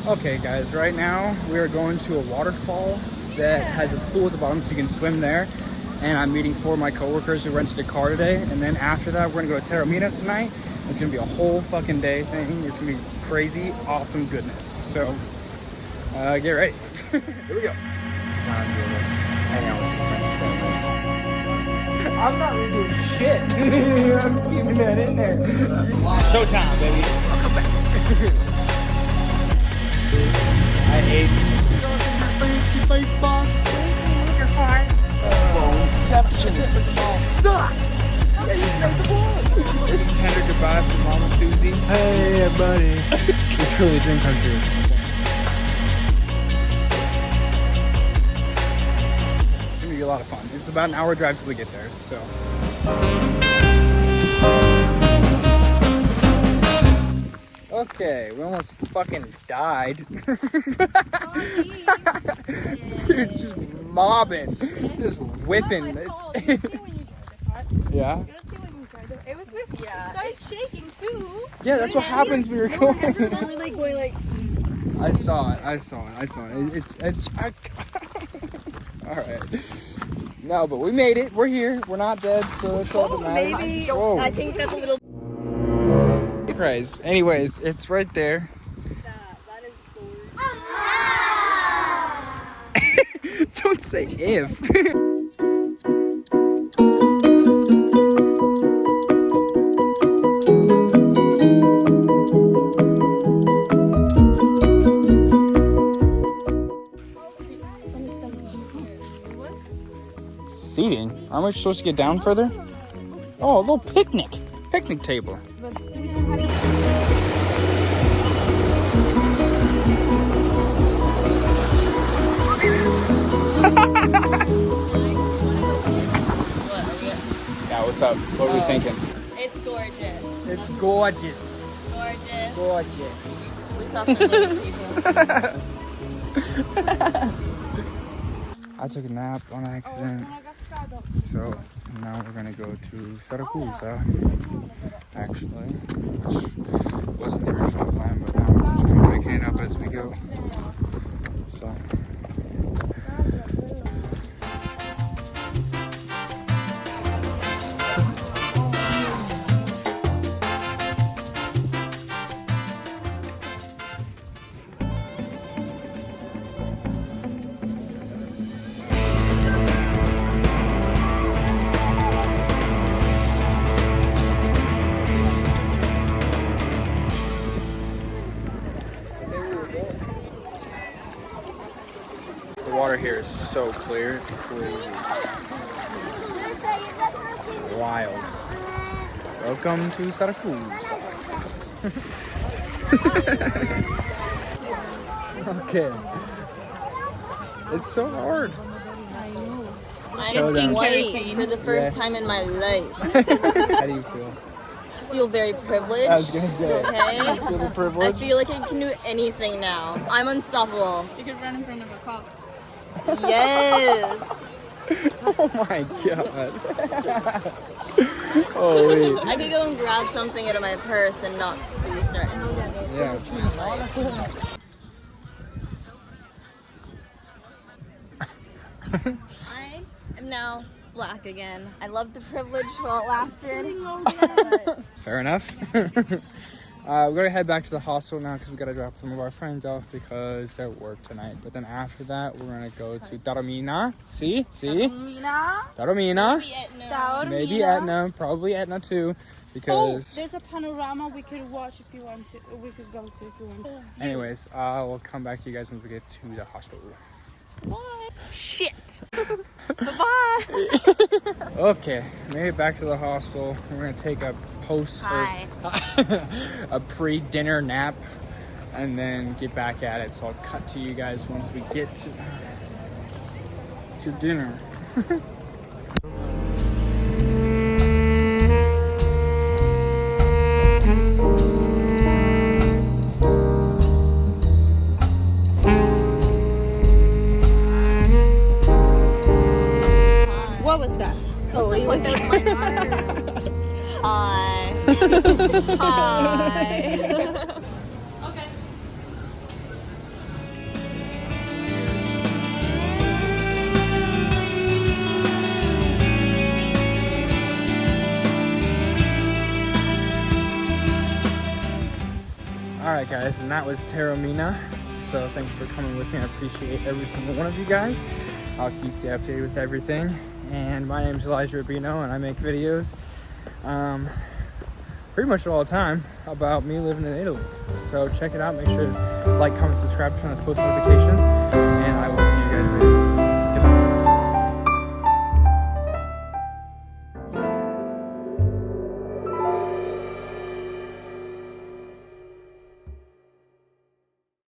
Okay guys, right now we are going to a waterfall that has a pool at the bottom so you can swim there. And I'm meeting 4 of my coworkers who rented a car today. And then after that, we're gonna go to Taormina tonight. It's gonna be a whole fucking day thing. It's gonna be crazy, awesome goodness. So, get ready. Here we go. Hang out with some friends and families. I'm not really doing shit. I'm keeping that in there. Showtime, baby. I'll come back. I hate fancy face box. You're fine. Inception. Sucks. Yeah, you made the ball. Tender goodbye from Mama Susie. Hey, buddy. It's truly a dream come true. It's gonna be a lot of fun. It's about an hour drive till we get there, so. Okay, we almost fucking died. Dude, just mobbing, just whipping. Yeah. It was with It started shaking too. Yeah, that's what happens when you're going. Literally going like. I saw it. It's all right. No, but we made it. We're here. We're not dead, so that's all that matters. Maybe. Whoa. I think that's a little. Christ. Anyways, it's right there. That is gorgeous. Don't say if. Seating? Aren't we supposed to get down further? Oh, a little picnic table. Yeah, what's up? What are we thinking? It's gorgeous. It's gorgeous. Gorgeous. Gorgeous. We saw some living people. I took a nap on accident, so now we're gonna go to Syracuse, actually, which wasn't the original plan, but now we're just gonna be picking it up as we go, so. The water here is so clear, it's crazy. Wild. Welcome to Syracuse. Okay. It's so hard. I'm just white for the first time in my life. How do you feel? I feel very privileged. I was gonna say. Okay. You feel the privilege? I feel like I can do anything now. I'm unstoppable. You could run in front of a cop. Yes. Oh my god. Holy. I could go and grab something out of my purse and not be threatened. Yeah. I am now black again. I love the privilege while it lasted. But Fair enough. We're gonna head back to the hostel now because we gotta drop some of our friends off because they're at work tonight. But then after that, we're gonna go to Taormina. See? Taormina. Maybe Etna. Probably Etna too. Because. There's a panorama we could watch if you want to. Or we could go to if you want to. Anyways, we'll come back to you guys when we get to the hostel. Bye. Shit. Bye-bye. Okay, made it back to the hostel. We're gonna take a a pre-dinner nap and then get back at it. So I'll cut to you guys once we get to dinner. What was that? Oh, it was like Hi. Hi. Okay. right, guys, and that was Taormina. So thank you for coming with me. I appreciate every single one of you guys. I'll keep you updated with everything. And my name is Elijah Rubino, and I make videos pretty much all the time about me living in Italy. So check it out. Make sure to like, comment, subscribe, turn on those post notifications, and I will